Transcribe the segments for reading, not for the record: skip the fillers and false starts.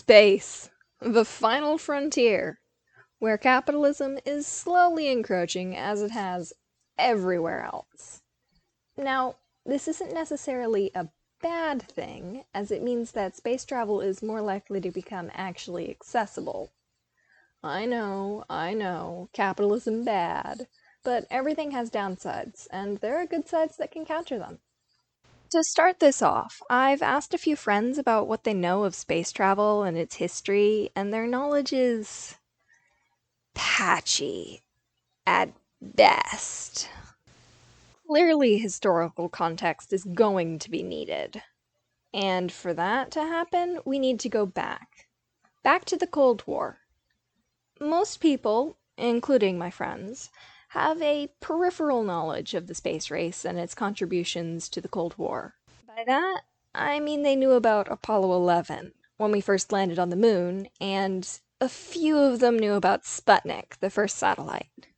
Space, the final frontier, where capitalism is slowly encroaching as it has everywhere else. Now, this isn't necessarily a bad thing, as it means that space travel is more likely to become actually accessible. I know, capitalism bad, but everything has downsides, and there are good sides that can counter them. To start this off, I've asked a few friends about what they know of space travel and its history, and their knowledge is patchy at best. Clearly, historical context is going to be needed. And for that to happen, we need to go back. Back to the Cold War. Most people, including my friends, have a peripheral knowledge of the space race and its contributions to the Cold War. By that, I mean they knew about Apollo 11, when we first landed on the moon, and a few of them knew about Sputnik, the first satellite,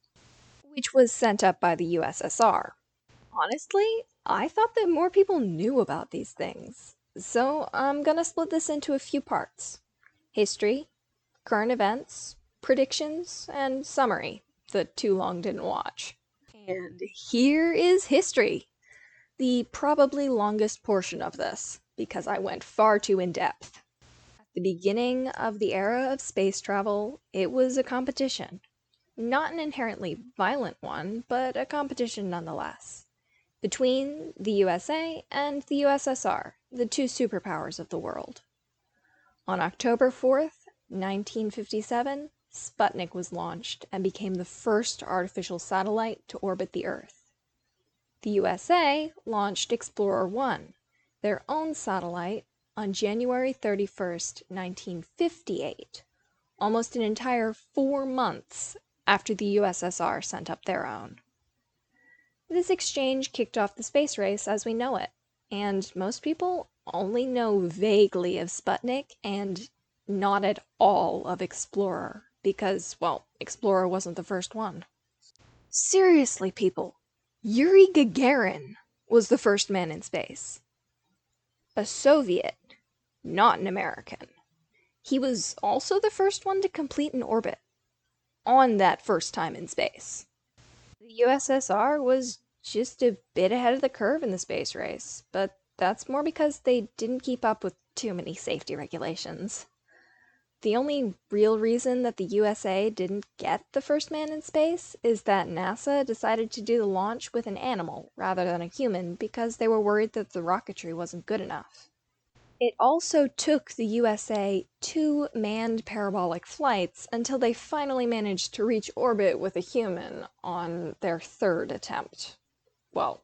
which was sent up by the USSR. Honestly, I thought that more people knew about these things, so I'm gonna split this into a few parts. History, current events, predictions, and summary, the too long didn't watch. And here is history, the probably longest portion of this, because I went far too in-depth. At the beginning of the era of space travel, it was a competition. Not an inherently violent one, but a competition nonetheless. Between the USA and the USSR, the two superpowers of the world. On October 4th, 1957, Sputnik was launched and became the first artificial satellite to orbit the Earth. The USA launched Explorer 1, their own satellite, on January 31st, 1958, almost an entire 4 months after the USSR sent up their own. This exchange kicked off the space race as we know it, and most people only know vaguely of Sputnik and not at all of Explorer, because, well, Explorer wasn't the first one. Seriously, people, Yuri Gagarin was the first man in space. A Soviet, not an American. He was also the first one to complete an orbit, on that first time in space. The USSR was just a bit ahead of the curve in the space race, but that's more because they didn't keep up with too many safety regulations. The only real reason that the USA didn't get the first man in space is that NASA decided to do the launch with an animal rather than a human because they were worried that the rocketry wasn't good enough. It also took the USA 2 manned parabolic flights until they finally managed to reach orbit with a human on their third attempt. Well,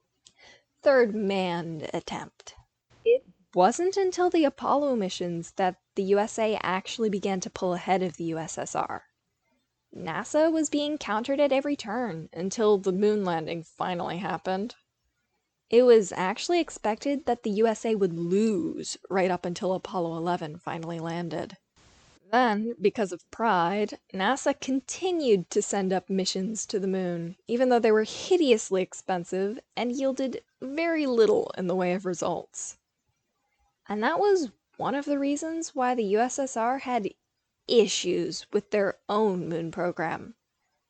third manned attempt. It wasn't until the Apollo missions that the USA actually began to pull ahead of the USSR. NASA was being countered at every turn until the moon landing finally happened. It was actually expected that the USA would lose right up until Apollo 11 finally landed. Then, because of pride, NASA continued to send up missions to the moon, even though they were hideously expensive and yielded very little in the way of results. And that was one of the reasons why the USSR had issues with their own moon program.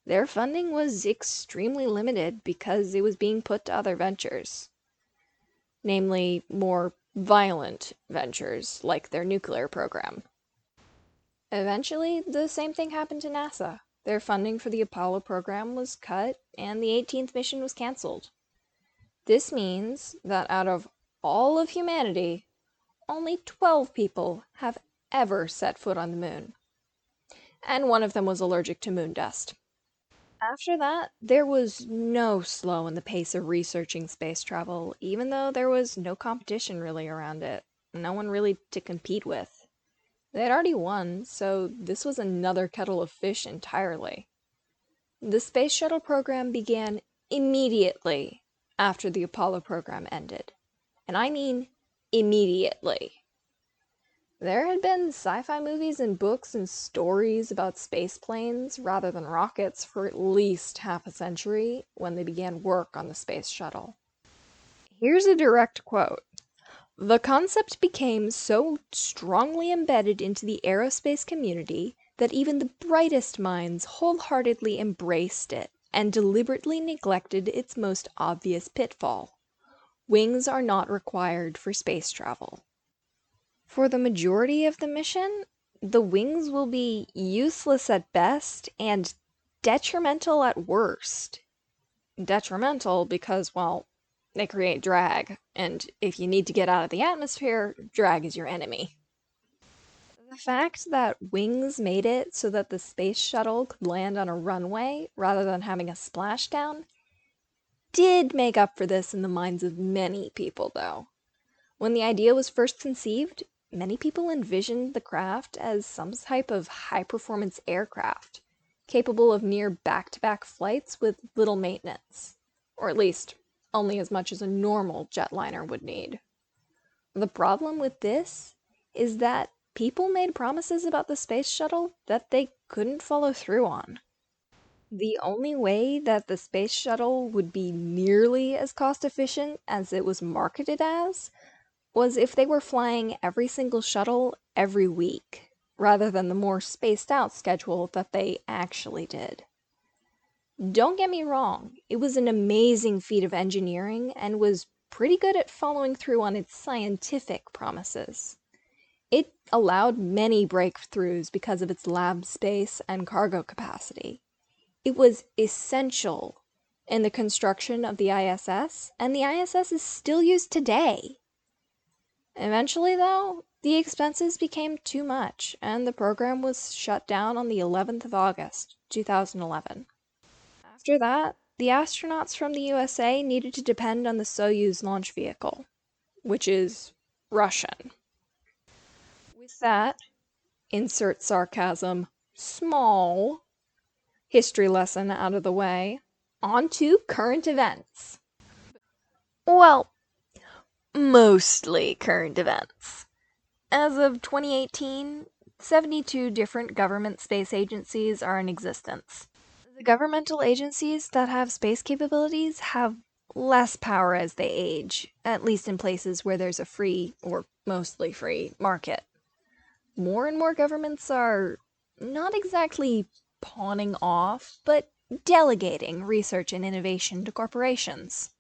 Their funding was extremely limited because it was being put to other ventures. Namely, more violent ventures, like their nuclear program. Eventually, the same thing happened to NASA. Their funding for the Apollo program was cut, and the 18th mission was canceled. This means that out of all of humanity, only 12 people have ever set foot on the moon. And one of them was allergic to moon dust. After that, there was no slow in the pace of researching space travel, even though there was no competition really around it. No one really to compete with. They had already won, so this was another kettle of fish entirely. The Space Shuttle program began immediately after the Apollo program ended. And I mean immediately. There had been sci-fi movies and books and stories about space planes rather than rockets for at least half a century when they began work on the Space Shuttle. Here's a direct quote. The concept became so strongly embedded into the aerospace community that even the brightest minds wholeheartedly embraced it and deliberately neglected its most obvious pitfall. Wings are not required for space travel. For the majority of the mission, the wings will be useless at best and detrimental at worst. Detrimental because, well, they create drag, and if you need to get out of the atmosphere, drag is your enemy. The fact that wings made it so that the space shuttle could land on a runway rather than having a splashdown did make up for this in the minds of many people, though. When the idea was first conceived, many people envisioned the craft as some type of high-performance aircraft, capable of near back-to-back flights with little maintenance, or at least only as much as a normal jetliner would need. The problem with this is that people made promises about the space shuttle that they couldn't follow through on. The only way that the space shuttle would be nearly as cost efficient as it was marketed as was if they were flying every single shuttle every week, rather than the more spaced out schedule that they actually did. Don't get me wrong, it was an amazing feat of engineering and was pretty good at following through on its scientific promises. It allowed many breakthroughs because of its lab space and cargo capacity. It was essential in the construction of the ISS, and the ISS is still used today. Eventually, though, the expenses became too much, and the program was shut down on the 11th of August, 2011. After that, the astronauts from the USA needed to depend on the Soyuz launch vehicle, which is Russian. With that, insert sarcasm, small history lesson out of the way, on to current events. Well, mostly current events. As of 2018, 72 different government space agencies are in existence. The governmental agencies that have space capabilities have less power as they age, at least in places where there's a free, or mostly free, market. More and more governments are not exactly pawning off, but delegating research and innovation to corporations.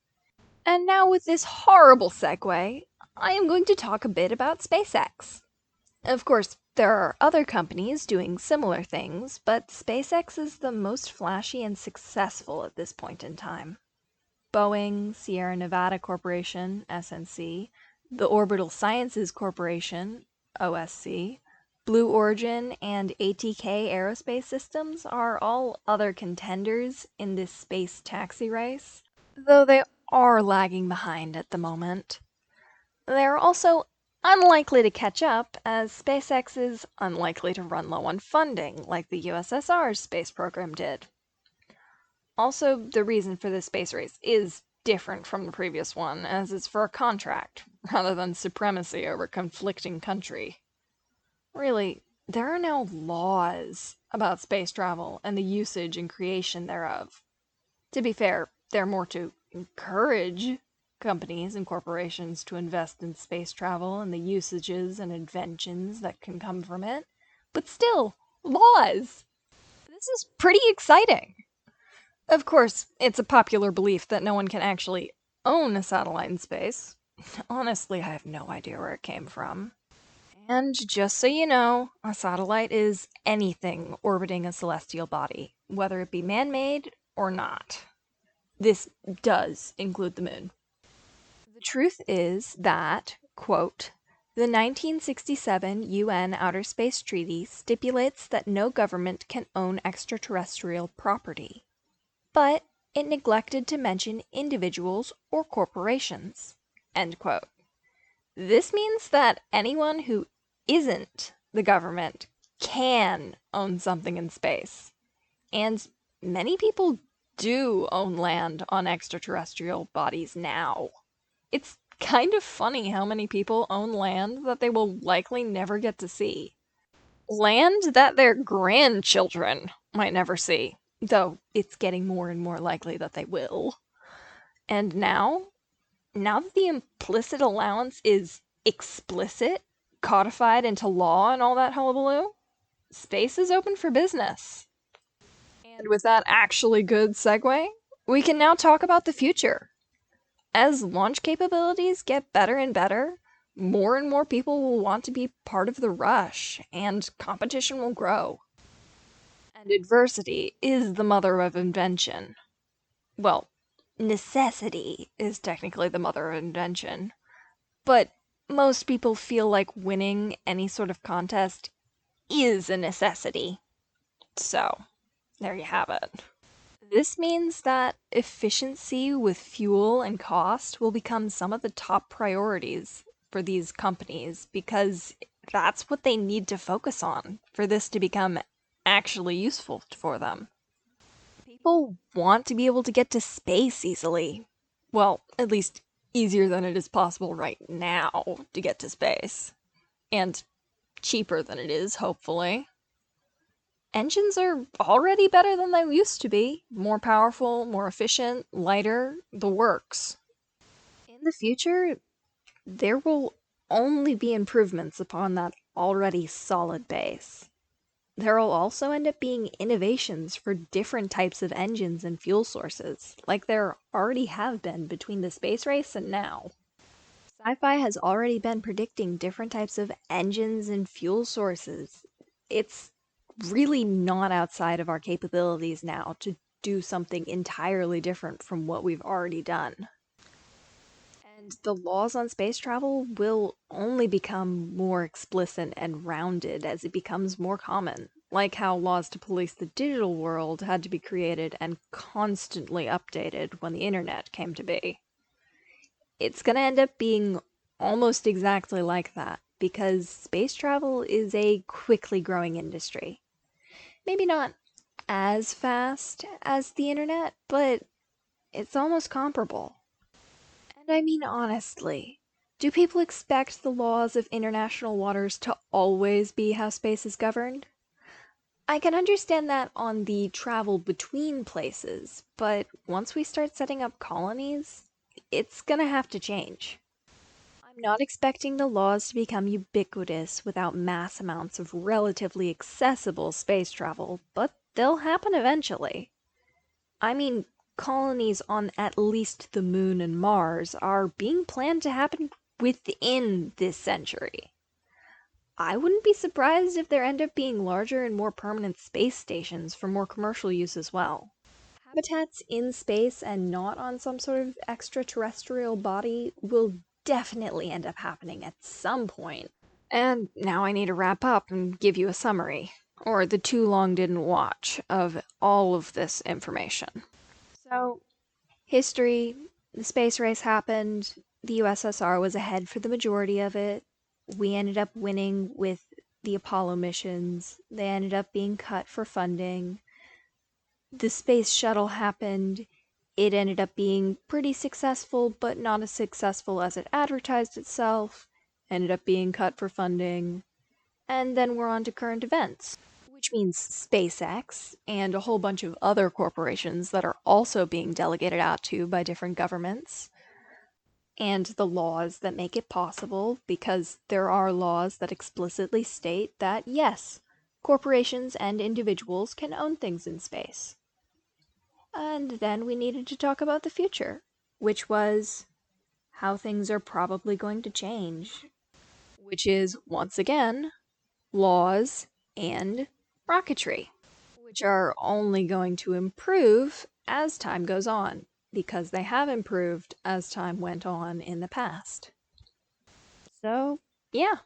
And now, with this horrible segue, I am going to talk a bit about SpaceX. Of course, there are other companies doing similar things, but SpaceX is the most flashy and successful at this point in time. Boeing, Sierra Nevada Corporation, SNC, the Orbital Sciences Corporation, OSC, Blue Origin, and ATK Aerospace Systems are all other contenders in this space taxi race, though they are lagging behind at the moment. They are also unlikely to catch up, as SpaceX is unlikely to run low on funding like the USSR's space program did. Also, the reason for this space race is different from the previous one, as it's for a contract, rather than supremacy over conflicting country. Really, there are now laws about space travel and the usage and creation thereof. To be fair, they're more to encourage companies and corporations to invest in space travel and the usages and inventions that can come from it. But still, laws! This is pretty exciting! Of course, it's a popular belief that no one can actually own a satellite in space. Honestly, I have no idea where it came from. And just so you know, a satellite is anything orbiting a celestial body, whether it be man-made or not. This does include the moon. The truth is that, quote, the 1967 UN Outer Space Treaty stipulates that no government can own extraterrestrial property, but it neglected to mention individuals or corporations, end quote. This means that anyone who isn't the government can own something in space, and many people do own land on extraterrestrial bodies now. It's kind of funny how many people own land that they will likely never get to see. Land that their grandchildren might never see, though it's getting more and more likely that they will. And now that the implicit allowance is explicit, codified into law and all that hullabaloo, space is open for business. And with that actually good segue, we can now talk about the future. As launch capabilities get better and more people will want to be part of the rush, and competition will grow. And adversity is the mother of invention. Well, necessity is technically the mother of invention, but most people feel like winning any sort of contest is a necessity. So, there you have it. This means that efficiency with fuel and cost will become some of the top priorities for these companies because that's what they need to focus on for this to become actually useful for them. People want to be able to get to space easily. Well, at least easier than it is possible right now to get to space. And cheaper than it is, hopefully. Engines are already better than they used to be. More powerful, more efficient, lighter, the works. In the future, there will only be improvements upon that already solid base. There will also end up being innovations for different types of engines and fuel sources, like there already have been between the space race and now. Sci-fi has already been predicting different types of engines and fuel sources. It's really not outside of our capabilities now to do something entirely different from what we've already done. And the laws on space travel will only become more explicit and rounded as it becomes more common, like how laws to police the digital world had to be created and constantly updated when the internet came to be. It's going to end up being almost exactly like that, because space travel is a quickly growing industry. Maybe not as fast as the internet, but it's almost comparable. And I mean, honestly, do people expect the laws of international waters to always be how space is governed? I can understand that on the travel between places, but once we start setting up colonies, it's gonna have to change. I'm not expecting the laws to become ubiquitous without mass amounts of relatively accessible space travel, but they'll happen eventually. I mean, colonies on at least the moon and Mars are being planned to happen within this century. I wouldn't be surprised if there end up being larger and more permanent space stations for more commercial use as well. Habitats in space and not on some sort of extraterrestrial body will definitely end up happening at some point. And now I need to wrap up and give you a summary, or the too long didn't watch, of all of this information. So, history, the space race happened, the USSR was ahead for the majority of it. We ended up winning with the Apollo missions. They ended up being cut for funding. The space shuttle happened. It ended up being pretty successful, but not as successful as it advertised itself. Ended up being cut for funding. And then we're on to current events, which means SpaceX and a whole bunch of other corporations that are also being delegated out to by different governments. And the laws that make it possible, because there are laws that explicitly state that, yes, corporations and individuals can own things in space. And then we needed to talk about the future, which was how things are probably going to change, which is, once again, laws and rocketry, which are only going to improve as time goes on, because they have improved as time went on in the past. So, yeah,